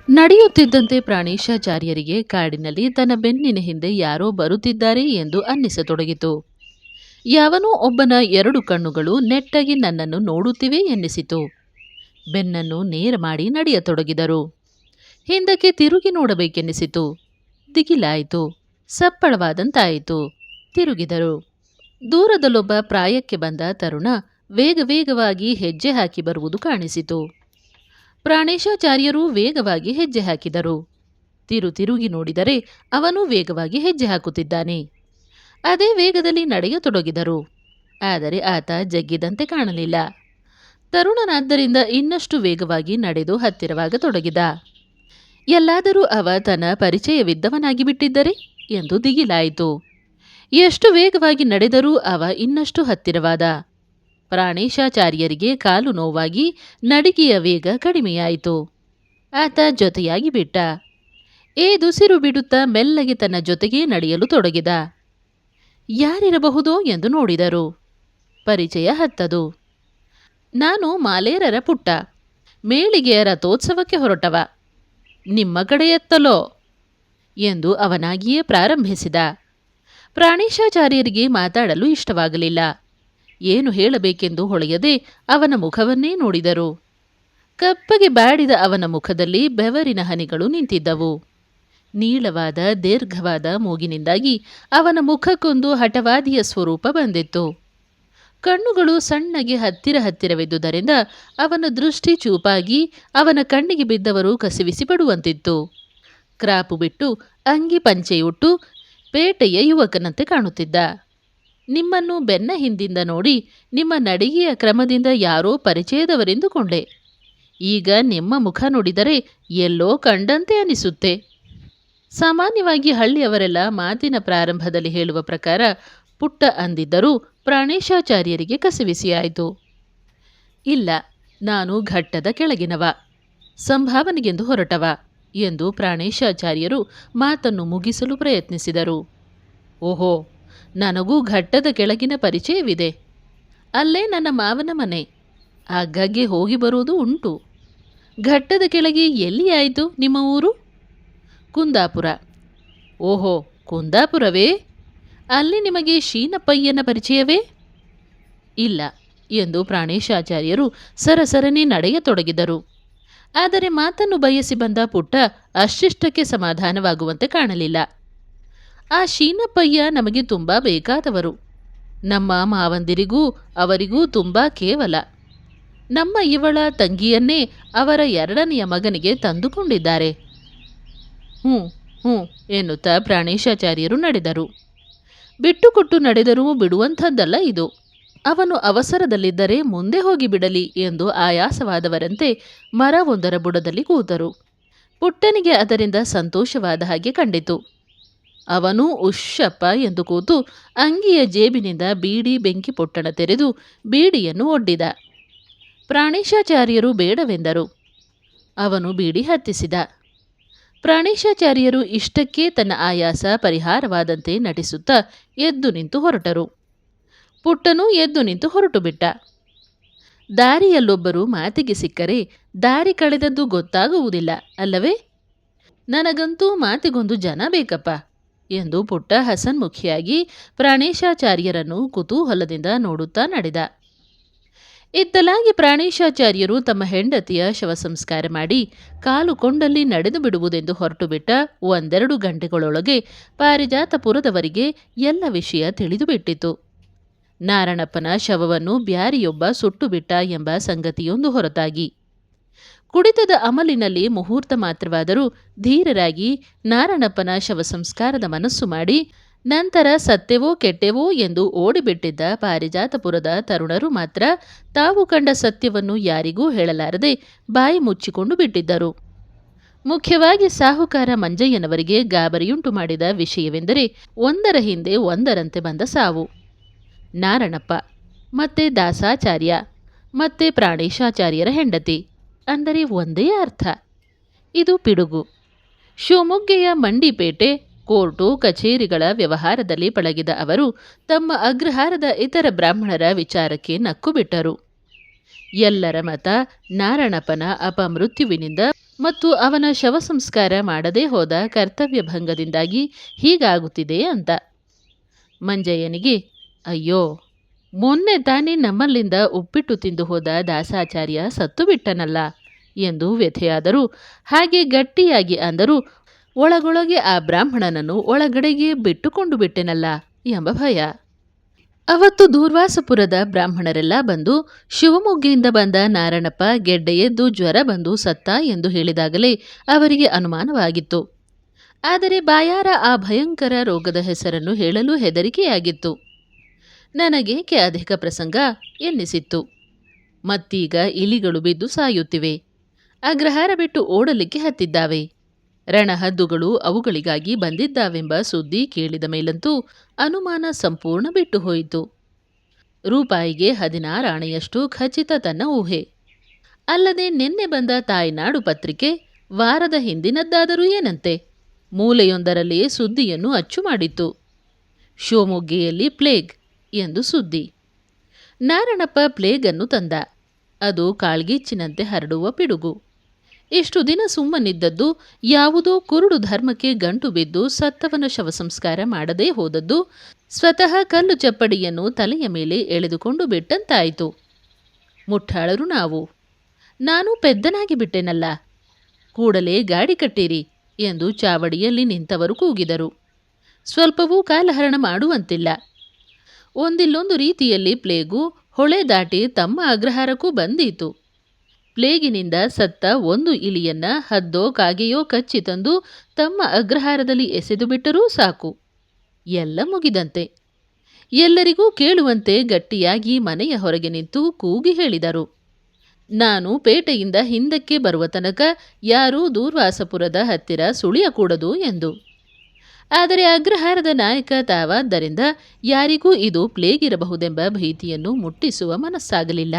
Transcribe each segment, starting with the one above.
ನಡೆಯುತ್ತಿದ್ದಂತೆ ಪ್ರಾಣೇಶಾಚಾರ್ಯರಿಗೆ ಕಾಡಿನಲ್ಲಿ ತನ್ನ ಬೆನ್ನಿನ ಹಿಂದೆ ಯಾರೋ ಬರುತ್ತಿದ್ದಾರೆ ಎಂದು ಅನ್ನಿಸತೊಡಗಿತು. ಯಾವನೋ ಒಬ್ಬನ ಎರಡು ಕಣ್ಣುಗಳು ನೆಟ್ಟಗೆ ನನ್ನನ್ನು ನೋಡುತ್ತಿವೆ ಎನ್ನಿಸಿತು. ಬೆನ್ನನ್ನು ನೇರ ಮಾಡಿ ನಡೆಯತೊಡಗಿದರು. ಹಿಂದಕ್ಕೆ ತಿರುಗಿ ನೋಡಬೇಕೆನ್ನಿಸಿತು. ದಿಗಿಲಾಯಿತು. ಸಪ್ಪಳವಾದಂತಾಯಿತು. ತಿರುಗಿದರು. ದೂರದಲ್ಲೊಬ್ಬ ಪ್ರಾಯಕ್ಕೆ ಬಂದ ತರುಣ ವೇಗ ವೇಗವಾಗಿ ಹೆಜ್ಜೆ ಹಾಕಿ ಬರುವುದು ಕಾಣಿಸಿತು. ಪ್ರಾಣೇಶಾಚಾರ್ಯರು ವೇಗವಾಗಿ ಹೆಜ್ಜೆ ಹಾಕಿದರು. ತಿರುಗಿ ನೋಡಿದರೆ ಅವನು ವೇಗವಾಗಿ ಹೆಜ್ಜೆ ಹಾಕುತ್ತಿದ್ದಾನೆ. ಅದೇ ವೇಗದಲ್ಲಿ ನಡೆಯತೊಡಗಿದರು. ಆದರೆ ಆತ ಜಗ್ಗಿದಂತೆ ಕಾಣಲಿಲ್ಲ. ತರುಣನಾದ್ದರಿಂದ ಇನ್ನಷ್ಟು ವೇಗವಾಗಿ ನಡೆದು ಹತ್ತಿರವಾಗತೊಡಗಿದ. ಎಲ್ಲಾದರೂ ಅವ ತನ್ನ ಪರಿಚಯವಿದ್ದವನಾಗಿ ಬಿಟ್ಟಿದ್ದರೆ ಎಂದು ದಿಗಿಲಾಯಿತು. ಎಷ್ಟು ವೇಗವಾಗಿ ನಡೆದರೂ ಅವ ಇನ್ನಷ್ಟು ಹತ್ತಿರವಾದ. ಪ್ರಾಣೇಶಾಚಾರ್ಯರಿಗೆ ಕಾಲು ನೋವಾಗಿ ನಡಿಗೆಯ ವೇಗ ಕಡಿಮೆಯಾಯಿತು. ಆತ ಜೊತೆಯಾಗಿ ಬಿಟ್ಟ. ಏದುಸಿರು ಬಿಡುತ್ತಾ ಮೆಲ್ಲಗೆ ತನ್ನ ಜೊತೆಗೇ ನಡೆಯಲು ತೊಡಗಿದ. ಯಾರಿರಬಹುದೋ ಎಂದು ನೋಡಿದರು. ಪರಿಚಯ ಹತ್ತದು. ನಾನು ಮಾಲೇರರ ಪುಟ್ಟ, ಮೇಳಿಗೆಯ ರಥೋತ್ಸವಕ್ಕೆ ಹೊರಟವ. ನಿಮ್ಮ ಕಡೆಯತ್ತಲೋ ಎಂದು ಅವನಾಗಿಯೇ ಪ್ರಾರಂಭಿಸಿದ. ಪ್ರಾಣೇಶಾಚಾರ್ಯರಿಗೆ ಮಾತಾಡಲು ಇಷ್ಟವಾಗಲಿಲ್ಲ. ಏನು ಹೇಳಬೇಕೆಂದು ಹೊಳೆಯದೆ ಅವನ ಮುಖವನ್ನೇ ನೋಡಿದರು. ಕಪ್ಪಗೆ ಬಾಡಿದ ಅವನ ಮುಖದಲ್ಲಿ ಬೆವರಿನ ಹನಿಗಳು ನಿಂತಿದ್ದವು. ನೀಳವಾದ ದೀರ್ಘವಾದ ಮೂಗಿನಿಂದಾಗಿ ಅವನ ಮುಖಕ್ಕೊಂದು ಹಠವಾದಿಯ ಸ್ವರೂಪ ಬಂದಿತ್ತು. ಕಣ್ಣುಗಳು ಸಣ್ಣಗೆ ಹತ್ತಿರವಿದ್ದುದರಿಂದ ಅವನ ದೃಷ್ಟಿ ಚೂಪಾಗಿ ಅವನ ಕಣ್ಣಿಗೆ ಬಿದ್ದವರು ಕಸಿವಿಸಿ ಪಡುವಂತಿತ್ತು. ಕ್ರಾಪು ಬಿಟ್ಟು ಅಂಗಿ ಪಂಚೆಯುಟ್ಟು ಪೇಟೆಯ ಯುವಕನಂತೆ ಕಾಣುತ್ತಿದ್ದ. ನಿಮ್ಮನ್ನು ಬೆನ್ನ ಹಿಂದಿಂದ ನೋಡಿ ನಿಮ್ಮ ನಡಿಗೆಯ ಕ್ರಮದಿಂದ ಯಾರೋ ಪರಿಚಯದವರೆಂದುಕೊಂಡೆ. ಈಗ ನಿಮ್ಮ ಮುಖ ನೋಡಿದರೆ ಎಲ್ಲೋ ಕಂಡಂತೆ ಅನಿಸುತ್ತೆ. ಸಾಮಾನ್ಯವಾಗಿ ಹಳ್ಳಿಯವರೆಲ್ಲ ಮಾತಿನ ಪ್ರಾರಂಭದಲ್ಲಿ ಹೇಳುವ ಪ್ರಕಾರ ಪುಟ್ಟ ಅಂದಿದ್ದರೂ ಪ್ರಾಣೇಶಾಚಾರ್ಯರಿಗೆ ಕಸಿವಿಸಿಯಾಯಿತು. ಇಲ್ಲ, ನಾನು ಘಟ್ಟದ ಕೆಳಗಿನವ, ಸಂಭಾವನೆಗೆಂದು ಹೊರಟವ ಎಂದು ಪ್ರಾಣೇಶಾಚಾರ್ಯರು ಮಾತನ್ನು ಮುಗಿಸಲು ಪ್ರಯತ್ನಿಸಿದರು. ಓಹೋ, ನನಗೂ ಘಟ್ಟದ ಕೆಳಗಿನ ಪರಿಚಯವಿದೆ. ಅಲ್ಲೇ ನನ್ನ ಮಾವನ ಮನೆ. ಆಗಾಗ್ಗೆ ಹೋಗಿ ಬರುವುದು ಉಂಟು. ಘಟ್ಟದ ಕೆಳಗೆ ಎಲ್ಲಿ ಆಯಿತು ನಿಮ್ಮ ಊರು? ಕುಂದಾಪುರ. ಓಹೋ, ಕುಂದಾಪುರವೇ? ಅಲ್ಲಿ ನಿಮಗೆ ಶೀನಪ್ಪಯ್ಯನ ಪರಿಚಯವೇ? ಇಲ್ಲ ಎಂದು ಪ್ರಾಣೇಶಾಚಾರ್ಯರು ಸರಸರನೆ ನಡೆಯತೊಡಗಿದರು. ಆದರೆ ಮಾತನ್ನು ಬಯಸಿ ಬಂದ ಪುಟ್ಟ ಅಷ್ಟಿಷ್ಟಕ್ಕೆ ಸಮಾಧಾನವಾಗುವಂತೆ ಕಾಣಲಿಲ್ಲ. ಆ ಶೀನಪ್ಪಯ್ಯ ನಮಗೆ ತುಂಬ ಬೇಕಾದವರು. ನಮ್ಮ ಮಾವಂದಿರಿಗೂ ಅವರಿಗೂ ತುಂಬ ಕೇವಲ. ನಮ್ಮ ಇವಳ ತಂಗಿಯನ್ನೇ ಅವರ ಎರಡನೆಯ ಮಗನಿಗೆ ತಂದುಕೊಂಡಿದ್ದಾರೆ. ಹ್ಞೂ ಹ್ಞೂ ಎನ್ನುತ್ತಾ ಪ್ರಾಣೇಶಾಚಾರ್ಯರು ನಡೆದರು. ಬಿಟ್ಟುಕೊಟ್ಟು ನಡೆದರೂ ಬಿಡುವಂಥದ್ದಲ್ಲ ಇದು. ಅವನು ಅವಸರದಲ್ಲಿದ್ದರೆ ಮುಂದೆ ಹೋಗಿ ಬಿಡಲಿ ಎಂದು ಆಯಾಸವಾದವರಂತೆ ಮರವೊಂದರ ಬುಡದಲ್ಲಿ ಕೂತರು. ಪುಟ್ಟನಿಗೆ ಅದರಿಂದ ಸಂತೋಷವಾದ ಹಾಗೆ ಕಂಡಿತು. ಅವನೂ ಉಶ್ಶಪ್ಪ ಎಂದು ಕೂತು ಅಂಗಿಯ ಜೇಬಿನಿಂದ ಬೀಡಿ ಬೆಂಕಿ ಪೊಟ್ಟಣ ತೆರೆದು ಬೀಡಿಯನ್ನು ಒಡ್ಡಿದ. ಪ್ರಾಣೇಶಾಚಾರ್ಯರು ಬೇಡವೆಂದರು. ಅವನು ಬೀಡಿ ಹತ್ತಿಸಿದ. ಪ್ರಾಣೇಶಾಚಾರ್ಯರು ಇಷ್ಟಕ್ಕೆ ತನ್ನ ಆಯಾಸ ಪರಿಹಾರವಾದಂತೆ ನಟಿಸುತ್ತಾ ಎದ್ದು ನಿಂತು ಹೊರಟರು. ಪುಟ್ಟನೂ ಎದ್ದು ನಿಂತು ಹೊರಟು ಬಿಟ್ಟ. ದಾರಿಯಲ್ಲೊಬ್ಬರು ಮಾತಿಗೆ ಸಿಕ್ಕರೆ ದಾರಿ ಕಳೆದದ್ದು ಗೊತ್ತಾಗುವುದಿಲ್ಲ ಅಲ್ಲವೇ? ನನಗಂತೂ ಮಾತಿಗೊಂದು ಜನ ಬೇಕಪ್ಪ ಎಂದು ಪುಟ್ಟ ಹಸನ್ಮುಖಿಯಾಗಿ ಪ್ರಾಣೇಶಾಚಾರ್ಯರನ್ನು ಕುತೂಹಲದಿಂದ ನೋಡುತ್ತಾ ನಡೆದ. ಇತ್ತಲಾಗಿ ಪ್ರಾಣೇಶಾಚಾರ್ಯರು ತಮ್ಮ ಹೆಂಡತಿಯ ಶವ ಸಂಸ್ಕಾರ ಮಾಡಿ ಕಾಲು ಕೊಂಡಲ್ಲಿ ನಡೆದು ಬಿಡುವುದೆಂದು ಹೊರಟು ಬಿಟ್ಟ 1-2 ಗಂಟೆಗಳೊಳಗೆ ಪಾರಿಜಾತಪುರದವರಿಗೆ ಎಲ್ಲ ವಿಷಯ ತಿಳಿದು ಬಿಟ್ಟಿತು. ನಾರಣಪ್ಪನ ಶವವನ್ನು ಬ್ಯಾರಿಯೊಬ್ಬ ಸುಟ್ಟು ಬಿಟ್ಟ ಎಂಬ ಸಂಗತಿಯೊಂದು ಹೊರತಾಗಿ. ಕುಡಿತದ ಅಮಲಿನಲ್ಲಿ ಮುಹೂರ್ತ ಮಾತ್ರವಾದರೂ ಧೀರರಾಗಿ ನಾರಣಪ್ಪನ ಶವ ಸಂಸ್ಕಾರದ ಮನಸ್ಸು ಮಾಡಿ ನಂತರ ಸತ್ಯವೋ ಕೆಟ್ಟೆವೋ ಎಂದು ಓಡಿಬಿಟ್ಟಿದ್ದ ಪಾರಿಜಾತಪುರದ ತರುಣರು ಮಾತ್ರ ತಾವು ಕಂಡ ಸತ್ಯವನ್ನು ಯಾರಿಗೂ ಹೇಳಲಾರದೆ ಬಾಯಿ ಮುಚ್ಚಿಕೊಂಡು ಬಿಟ್ಟಿದ್ದರು. ಮುಖ್ಯವಾಗಿ ಸಾಹುಕಾರ ಮಂಜಯ್ಯನವರಿಗೆ ಗಾಬರಿಯುಂಟು ಮಾಡಿದ ವಿಷಯವೆಂದರೆ ಒಂದರ ಹಿಂದೆ ಒಂದರಂತೆ ಬಂದ ಸಾವು. ನಾರಣಪ್ಪ, ಮತ್ತೆ ದಾಸಾಚಾರ್ಯ, ಮತ್ತೆ ಪ್ರಾಣೇಶಾಚಾರ್ಯರ ಹೆಂಡತಿ ಅಂದರೆ ಒಂದೇ ಅರ್ಥ. ಇದು ಪಿಡುಗು. ಶಿವಮೊಗ್ಗೆಯ ಮಂಡಿಪೇಟೆ ಕೋರ್ಟು ಕಚೇರಿಗಳ ವ್ಯವಹಾರದಲ್ಲಿ ಪಳಗಿದ ಅವರು ತಮ್ಮ ಅಗ್ರಹಾರದ ಇತರ ಬ್ರಾಹ್ಮಣರ ವಿಚಾರಕ್ಕೆ ನಕ್ಕು ಬಿಟ್ಟರು. ಎಲ್ಲರ ಮತ ನಾರಣಪ್ಪನ ಅಪಮೃತ್ಯುವಿನಿಂದ ಮತ್ತು ಅವನ ಶವ ಸಂಸ್ಕಾರ ಮಾಡದೇ ಹೋದ ಕರ್ತವ್ಯ ಭಂಗದಿಂದಾಗಿ ಹೀಗಾಗುತ್ತಿದೆ ಅಂತ. ಮಂಜಯ್ಯನಿಗೆ, ಅಯ್ಯೋ, ಮೊನ್ನೆ ತಾನೇ ನಮ್ಮಲ್ಲಿಂದ ಉಪ್ಪಿಟ್ಟು ತಿಂದು ಹೋದ ದಾಸಾಚಾರ್ಯ ಸತ್ತು ಬಿಟ್ಟನಲ್ಲ ಎಂದು ವ್ಯಥೆಯಾದರೂ, ಹಾಗೆ ಗಟ್ಟಿಯಾಗಿ ಅಂದರೂ, ಒಳಗೊಳಗೆ ಆ ಬ್ರಾಹ್ಮಣನನ್ನು ಒಳಗಡೆಗೆ ಬಿಟ್ಟುಕೊಂಡು ಬಿಟ್ಟೆನಲ್ಲ ಎಂಬ ಭಯ. ಅವತ್ತು ದೂರ್ವಾಸಪುರದ ಬ್ರಾಹ್ಮಣರೆಲ್ಲ ಬಂದು ಶಿವಮೊಗ್ಗೆಯಿಂದ ಬಂದ ನಾರಣಪ್ಪ ಗೆಡ್ಡೆ ಎದ್ದು ಜ್ವರ ಬಂದು ಸತ್ತ ಎಂದು ಹೇಳಿದಾಗಲೇ ಅವರಿಗೆ ಅನುಮಾನವಾಗಿತ್ತು. ಆದರೆ ಬಾಯಾರ ಆ ಭಯಂಕರ ರೋಗದ ಹೆಸರನ್ನು ಹೇಳಲು ಹೆದರಿಕೆಯಾಗಿತ್ತು. ನನಗೇಕೆ ಅಧಿಕ ಪ್ರಸಂಗ ಎನ್ನಿಸಿತ್ತು. ಮತ್ತೀಗ ಇಲಿಗಳು ಬಿದ್ದು ಸಾಯುತ್ತಿವೆ. ಅಗ್ರಹಾರ ಬಿಟ್ಟು ಓಡಲಿಕ್ಕೆ ಹತ್ತಿದ್ದಾವೆ. ರಣಹದ್ದುಗಳು ಅವುಗಳಿಗಾಗಿ ಬಂದಿದ್ದಾವೆಂಬ ಸುದ್ದಿ ಕೇಳಿದ ಮೇಲಂತೂ ಅನುಮಾನ ಸಂಪೂರ್ಣ ಬಿಟ್ಟು ಹೋಯಿತು. ರೂಪಾಯಿಗೆ 16 ಆಣೆಯಷ್ಟು ಖಚಿತ ತನ್ನ ಊಹೆ. ಅಲ್ಲದೆ ನಿನ್ನೆ ಬಂದ ತಾಯ್ನಾಡು ಪತ್ರಿಕೆ ವಾರದ ಹಿಂದಿನದ್ದಾದರೂ ಏನಂತೆ, ಮೂಲೆಯೊಂದರಲ್ಲಿ ಸುದ್ದಿಯನ್ನು ಅಚ್ಚು ಮಾಡಿತ್ತು. ಶಿವಮೊಗ್ಗೆಯಲ್ಲಿ ಪ್ಲೇಗ್ ಎಂದು ಸುದ್ದಿ. ನಾರಣಪ್ಪ ಪ್ಲೇಗನ್ನು ತಂದ. ಅದು ಕಾಳ್ಗಿಚ್ಚಿನಂತೆ ಹರಡುವ ಪಿಡುಗು. ಇಷ್ಟು ದಿನ ಸುಮ್ಮನಿದ್ದದ್ದು, ಯಾವುದೋ ಕುರುಡು ಧರ್ಮಕ್ಕೆ ಗಂಟು ಬಿದ್ದು ಸತ್ತವನ ಶವ ಸಂಸ್ಕಾರ ಮಾಡದೇ ಹೋದದ್ದು, ಸ್ವತಃ ಕಲ್ಲು ಚಪ್ಪಡಿಯನ್ನು ತಲೆಯ ಮೇಲೆ ಎಳೆದುಕೊಂಡು ಬಿಟ್ಟಂತಾಯಿತು. ಮುಠಾಳರು ನಾವು. ನಾನು ಪೆದ್ದನಾಗಿ ಬಿಟ್ಟೆನಲ್ಲ. ಕೂಡಲೇ ಗಾಡಿ ಕಟ್ಟಿರಿ ಎಂದು ಚಾವಡಿಯಲ್ಲಿ ನಿಂತವರು ಕೂಗಿದರು. ಸ್ವಲ್ಪವೂ ಕಾಲಹರಣ ಮಾಡುವಂತಿಲ್ಲ. ಒಂದಿಲ್ಲೊಂದು ರೀತಿಯಲ್ಲಿ ಪ್ಲೇಗು ಹೊಳೆ ದಾಟಿ ತಮ್ಮ ಅಗ್ರಹಾರಕ್ಕೂ ಬಂದೀತು. ಪ್ಲೇಗಿನಿಂದ ಸತ್ತ ಒಂದು ಇಲಿಯನ್ನ ಹದ್ದೋ ಕಾಗೆಯೋ ಕಚ್ಚಿ ತಂದು ತಮ್ಮ ಅಗ್ರಹಾರದಲ್ಲಿ ಎಸೆದು ಬಿಟ್ಟರೂ ಸಾಕು, ಎಲ್ಲ ಮುಗಿದಂತೆ. ಎಲ್ಲರಿಗೂ ಕೇಳುವಂತೆ ಗಟ್ಟಿಯಾಗಿ ಮನೆಯ ಹೊರಗೆ ನಿಂತು ಕೂಗಿ ಹೇಳಿದರು, ನಾನು ಪೇಟೆಯಿಂದ ಹಿಂದಕ್ಕೆ ಬರುವ ತನಕ ಯಾರೂ ದೂರ್ವಾಸಪುರದ ಹತ್ತಿರ ಸುಳಿಯಕೂಡದು ಎಂದು. ಆದರೆ ಅಗ್ರಹಾರದ ನಾಯಕ ತಾವಾದ್ದರಿಂದ ಯಾರಿಗೂ ಇದು ಪ್ಲೇಗ್ ಇರಬಹುದೆಂಬ ಭೀತಿಯನ್ನು ಮುಟ್ಟಿಸುವ ಮನಸ್ಸಾಗಲಿಲ್ಲ.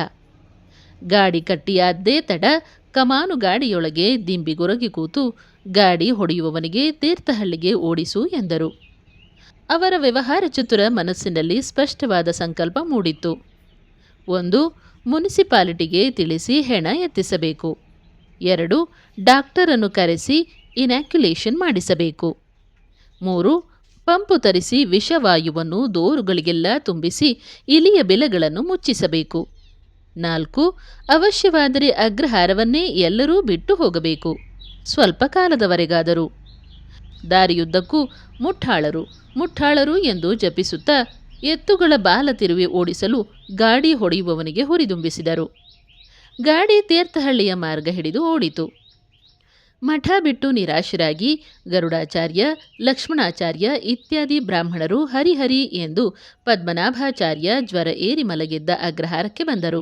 ಗಾಡಿ ಕಟ್ಟಿಯಾದ್ದೇ ತಡ ಕಮಾನು ಗಾಡಿಯೊಳಗೆ ದಿಂಬಿಗೊರಗಿ ಕೂತು, ಗಾಡಿ ಹೊಡೆಯುವವನಿಗೆ ತೀರ್ಥಹಳ್ಳಿಗೆ ಓಡಿಸು ಎಂದರು. ಅವರ ವ್ಯವಹಾರ ಚತುರ ಮನಸ್ಸಿನಲ್ಲಿ ಸ್ಪಷ್ಟವಾದ ಸಂಕಲ್ಪ ಮೂಡಿತ್ತು. 1. ಮುನಿಸಿಪಾಲಿಟಿಗೆ ತಿಳಿಸಿ ಹೆಣ ಎತ್ತಿಸಬೇಕು. 2. ಡಾಕ್ಟರನ್ನು ಕರೆಸಿ ಇನ್ಯಾಕ್ಯುಲೇಷನ್ ಮಾಡಿಸಬೇಕು. 3. ಪಂಪು ತರಿಸಿ ವಿಷವಾಯುವನ್ನು ದೋರುಗಳಿಗೆಲ್ಲ ತುಂಬಿಸಿ ಇಲಿಯ ಬೆಲೆಗಳನ್ನು ಮುಚ್ಚಿಸಬೇಕು. 4. ಅವಶ್ಯವಾದರೆ ಅಗ್ರಹಾರವನ್ನೇ ಎಲ್ಲರೂ ಬಿಟ್ಟು ಹೋಗಬೇಕು, ಸ್ವಲ್ಪ ಕಾಲದವರೆಗಾದರೂ. ದಾರಿಯುದ್ದಕ್ಕೂ ಮುಠಾಳರು ಮುಠಾಳರು ಎಂದು ಜಪಿಸುತ್ತಾ ಎತ್ತುಗಳ ಬಾಲ ತಿರುವಿ ಓಡಿಸಲು ಗಾಡಿ ಹೊಡೆಯುವವನಿಗೆ ಹುರಿದುಂಬಿಸಿದರು. ಗಾಡಿ ತೀರ್ಥಹಳ್ಳಿಯ ಮಾರ್ಗ ಹಿಡಿದು ಓಡಿತು. ಮಠ ಬಿಟ್ಟು ನಿರಾಶರಾಗಿ ಗರುಡಾಚಾರ್ಯ, ಲಕ್ಷ್ಮಣಾಚಾರ್ಯ ಇತ್ಯಾದಿ ಬ್ರಾಹ್ಮಣರು ಹರಿಹರಿ ಎಂದು ಪದ್ಮನಾಭಾಚಾರ್ಯ ಜ್ವರ ಏರಿ ಮಲಗಿದ್ದ ಅಗ್ರಹಾರಕ್ಕೆ ಬಂದರು.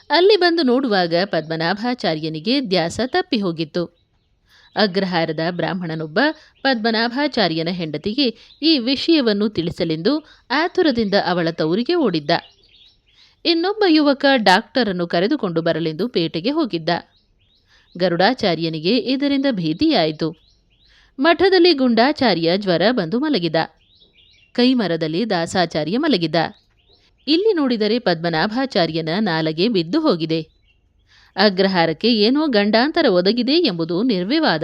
ಅಲ್ಲಿ ಬಂದು ನೋಡುವಾಗ ಪದ್ಮನಾಭಾಚಾರ್ಯನಿಗೆ ದ್ಯಾಸ ತಪ್ಪಿ ಹೋಗಿತ್ತು. ಅಗ್ರಹಾರದ ಬ್ರಾಹ್ಮಣನೊಬ್ಬ ಪದ್ಮನಾಭಾಚಾರ್ಯನ ಹೆಂಡತಿಗೆ ಈ ವಿಷಯವನ್ನು ತಿಳಿಸಲೆಂದು ಆತುರದಿಂದ ಅವಳ ತವರಿಗೆ ಓಡಿದ್ದ. ಇನ್ನೊಬ್ಬ ಯುವಕ ಡಾಕ್ಟರನ್ನು ಕರೆದುಕೊಂಡು ಬರಲೆಂದು ಪೇಟೆಗೆ ಹೋಗಿದ್ದ. ಗರುಡಾಚಾರ್ಯನಿಗೆ ಇದರಿಂದ ಭೀತಿಯಾಯಿತು. ಮಠದಲ್ಲಿ ಗುಂಡಾಚಾರ್ಯ ಜ್ವರ ಬಂದು ಮಲಗಿದ. ಕೈಮರದಲ್ಲಿ ದಾಸಾಚಾರ್ಯ ಮಲಗಿದ. ಇಲ್ಲಿ ನೋಡಿದರೆ ಪದ್ಮನಾಭಾಚಾರ್ಯನ ನಾಲಗೆ ಬಿದ್ದು ಹೋಗಿದೆ. ಅಗ್ರಹಾರಕ್ಕೆ ಏನೋ ಗಂಡಾಂತರ ಒದಗಿದೆ ಎಂಬುದು ನಿರ್ವಿವಾದ.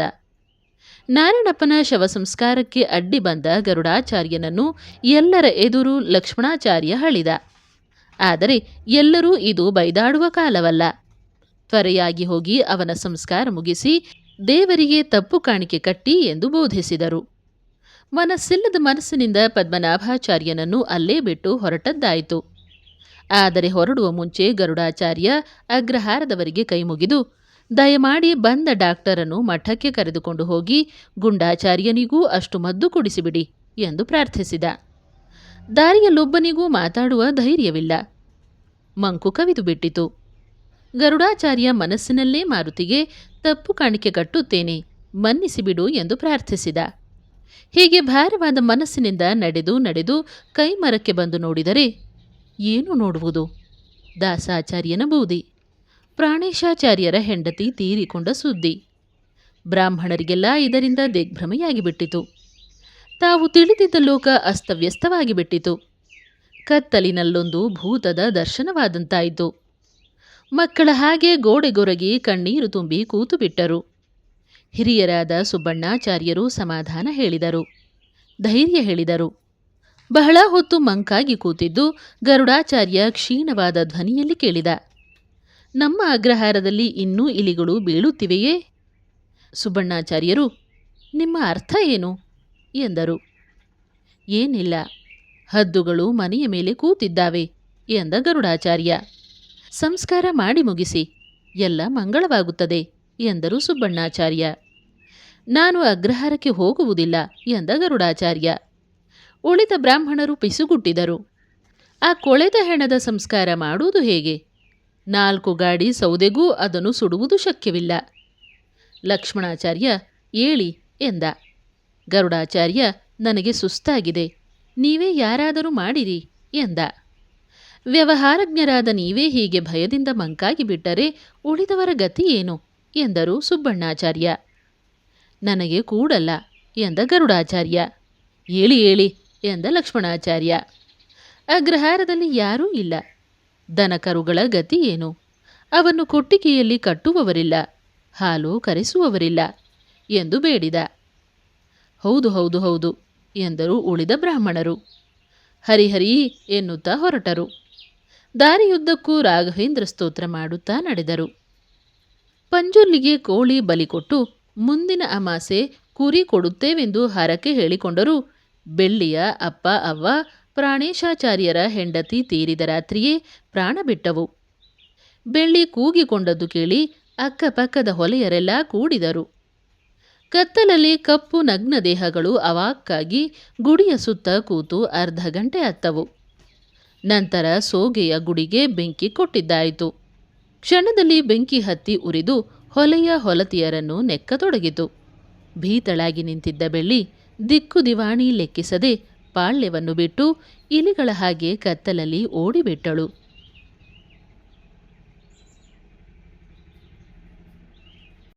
ನಾರಣಪ್ಪನ ಶವ ಸಂಸ್ಕಾರಕ್ಕೆ ಅಡ್ಡಿ ಬಂದ ಗರುಡಾಚಾರ್ಯನನ್ನು ಎಲ್ಲರ ಎದುರು ಲಕ್ಷ್ಮಣಾಚಾರ್ಯ ಹಳಿದ. ಆದರೆ ಎಲ್ಲರೂ ಇದು ಬೈದಾಡುವ ಕಾಲವಲ್ಲ. ತ್ವರೆಯಾಗಿ ಹೋಗಿ ಅವನ ಸಂಸ್ಕಾರ ಮುಗಿಸಿ ದೇವರಿಗೆ ತಪ್ಪು ಕಾಣಿಕೆ ಕಟ್ಟಿ ಎಂದು ಬೋಧಿಸಿದರು. ಮನಸ್ಸಿಲ್ಲದ ಮನಸ್ಸಿನಿಂದ ಪದ್ಮನಾಭಾಚಾರ್ಯನನ್ನು ಅಲ್ಲೇ ಬಿಟ್ಟು ಹೊರಟದ್ದಾಯಿತು. ಆದರೆ ಹೊರಡುವ ಮುಂಚೆ ಗರುಡಾಚಾರ್ಯ ಅಗ್ರಹಾರದವರಿಗೆ ಕೈಮುಗಿದು, ದಯಮಾಡಿ ಬಂದ ಡಾಕ್ಟರನ್ನು ಮಠಕ್ಕೆ ಕರೆದುಕೊಂಡು ಹೋಗಿ ಗುಂಡಾಚಾರ್ಯನಿಗೂ ಅಷ್ಟು ಮದ್ದು ಕುಡಿಸಿಬಿಡಿ ಎಂದು ಪ್ರಾರ್ಥಿಸಿದ. ದಾರಿಯಲ್ಲೊಬ್ಬನಿಗೂ ಮಾತಾಡುವ ಧೈರ್ಯವಿಲ್ಲ. ಮಂಕು ಕವಿದು ಬಿಟ್ಟಿತು. ಗರುಡಾಚಾರ್ಯ ಮನಸ್ಸಿನಲ್ಲೇ ಮಾರುತಿಗೆ ತಪ್ಪು ಕಾಣಿಕೆ ಕಟ್ಟುತ್ತೇನೆ, ಮನ್ನಿಸಿಬಿಡು ಎಂದು ಪ್ರಾರ್ಥಿಸಿದ. ಹೀಗೆ ಭಾರವಾದ ಮನಸ್ಸಿನಿಂದ ನಡೆದು ಕೈಮರಕ್ಕೆ ಬಂದು ನೋಡಿದರೆ ಏನು ನೋಡುವುದು? ದಾಸಾಚಾರ್ಯನ ಬೂದಿ, ಪ್ರಾಣೇಶಾಚಾರ್ಯರ ಹೆಂಡತಿ ತೀರಿಕೊಂಡ ಸುದ್ದಿ. ಬ್ರಾಹ್ಮಣರಿಗೆಲ್ಲ ಇದರಿಂದ ದಿಗ್ಭ್ರಮೆಯಾಗಿ ಬಿಟ್ಟಿತು. ತಾವು ತಿಳಿದಿದ್ದ ಲೋಕ ಅಸ್ತವ್ಯಸ್ತವಾಗಿ ಬಿಟ್ಟಿತು. ಕತ್ತಲಿನಲ್ಲೊಂದು ಭೂತದ ದರ್ಶನವಾದಂತಾಯಿತು. ಮಕ್ಕಳ ಹಾಗೆ ಗೋಡೆಗೊರಗಿ ಕಣ್ಣೀರು ತುಂಬಿ ಕೂತು ಬಿಟ್ಟರು. ಹಿರಿಯರಾದ ಸುಬ್ಬಣ್ಣಾಚಾರ್ಯರು ಸಮಾಧಾನ ಹೇಳಿದರು, ಧೈರ್ಯ ಹೇಳಿದರು. ಬಹಳ ಹೊತ್ತು ಮಂಕಾಗಿ ಕೂತಿದ್ದು ಗರುಡಾಚಾರ್ಯ ಕ್ಷೀಣವಾದ ಧ್ವನಿಯಲ್ಲಿ ಕೇಳಿದ, ನಮ್ಮ ಅಗ್ರಹಾರದಲ್ಲಿ ಇನ್ನೂ ಇಲಿಗಳು ಬೀಳುತ್ತಿವೆಯೇ? ಸುಬ್ಬಣ್ಣಾಚಾರ್ಯರು, ನಿಮ್ಮ ಅರ್ಥ ಏನು ಎಂದರು. ಏನಿಲ್ಲ, ಹದ್ದುಗಳು ಮನೆಯ ಮೇಲೆ ಕೂತಿದ್ದಾವೆ ಎಂದ ಗರುಡಾಚಾರ್ಯ. ಸಂಸ್ಕಾರ ಮಾಡಿ ಮುಗಿಸಿ, ಎಲ್ಲ ಮಂಗಳವಾಗುತ್ತದೆ ಎಂದರು ಸುಬ್ಬಣ್ಣಾಚಾರ್ಯ. ನಾನು ಅಗ್ರಹಾರಕ್ಕೆ ಹೋಗುವುದಿಲ್ಲ ಎಂದ ಗರುಡಾಚಾರ್ಯ. ಉಳಿದ ಬ್ರಾಹ್ಮಣರು ಪಿಸುಗುಟ್ಟಿದರು. ಆ ಕೊಳೆತ ಹೆಣದ ಸಂಸ್ಕಾರ ಮಾಡುವುದು ಹೇಗೆ? 4 ಗಾಡಿ ಸೌದೆಗೂ ಅದನ್ನು ಸುಡುವುದು ಶಕ್ಯವಿಲ್ಲ. ಲಕ್ಷ್ಮಣಾಚಾರ್ಯ ಏಳಿ ಎಂದ. ಗರುಡಾಚಾರ್ಯ, ನನಗೆ ಸುಸ್ತಾಗಿದೆ, ನೀವೇ ಯಾರಾದರೂ ಮಾಡಿರಿ ಎಂದ. ವ್ಯವಹಾರಜ್ಞರಾದ ನೀವೇ ಹೀಗೆ ಭಯದಿಂದ ಮಂಕಾಗಿ ಬಿಟ್ಟರೆ ಉಳಿದವರ ಗತಿ ಏನು ಎಂದರು ಸುಬ್ಬಣ್ಣಾಚಾರ್ಯ. ನನಗೆ ಕೂಡಲ್ಲ ಎಂದ ಗರುಡಾಚಾರ್ಯ. ಏಳಿ ಏಳಿ ಎಂದ ಲಕ್ಷ್ಮಣಾಚಾರ್ಯ. ಅಗ್ರಹಾರದಲ್ಲಿ ಯಾರೂ ಇಲ್ಲ, ದನಕರುಗಳ ಗತಿ ಏನು? ಅವನ್ನು ಕೊಟ್ಟಿಗೆಯಲ್ಲಿ ಕಟ್ಟುವವರಿಲ್ಲ, ಹಾಲು ಕರೆಸುವವರಿಲ್ಲ ಎಂದು ಬೇಡಿದ. ಹೌದು ಹೌದು ಹೌದು ಎಂದರು ಉಳಿದ ಬ್ರಾಹ್ಮಣರು. ಹರಿಹರಿ ಎನ್ನುತ್ತಾ ಹೊರಟರು. ದಾರಿಯುದ್ದಕ್ಕೂ ರಾಘವೇಂದ್ರ ಸ್ತೋತ್ರ ಮಾಡುತ್ತಾ ನಡೆದರು. ಪಂಜುರ್ಲಿಗೆ ಕೋಳಿ ಬಲಿಕೊಟ್ಟು ಮುಂದಿನ ಅಮಾಸೆ ಕುರಿ ಕೊಡುತ್ತೇವೆಂದು ಹರಕೆ ಹೇಳಿಕೊಂಡರೂ ಬೆಳ್ಳಿಯ ಅಪ್ಪ ಅವ್ವ ಪ್ರಾಣೇಶಾಚಾರ್ಯರ ಹೆಂಡತಿ ತೀರಿದ ರಾತ್ರಿಯೇ ಪ್ರಾಣ ಬಿಟ್ಟವು. ಬೆಳ್ಳಿ ಕೂಗಿಕೊಂಡದ್ದು ಕೇಳಿ ಅಕ್ಕಪಕ್ಕದ ಹೊಲೆಯರೆಲ್ಲ ಕೂಡಿದರು. ಕತ್ತಲಲ್ಲಿ ಕಪ್ಪು ನಗ್ನ ದೇಹಗಳು ಅವಾಕ್ಕಾಗಿ ಗುಡಿಯ ಸುತ್ತ ಕೂತು ಅರ್ಧ ಗಂಟೆ ಅತ್ತವು. ನಂತರ ಸೋಗೆಯ ಗುಡಿಗೆ ಬೆಂಕಿ ಕೊಟ್ಟಿದ್ದಾಯಿತು. ಕ್ಷಣದಲ್ಲಿ ಬೆಂಕಿ ಹತ್ತಿ ಉರಿದು ಹೊಲೆಯ ಹೊಲತಿಯರನ್ನು ನೆಕ್ಕತೊಡಗಿತು. ಭೀತಳಾಗಿ ನಿಂತಿದ್ದ ಬೆಳ್ಳಿ ದಿಕ್ಕು ದಿವಾಣಿ ಲೆಕ್ಕಿಸದೆ ಪಾಳ್ಯವನ್ನು ಬಿಟ್ಟು ಇಲಿಗಳ ಹಾಗೆ ಕತ್ತಲಲ್ಲಿ ಓಡಿಬಿಟ್ಟಳು.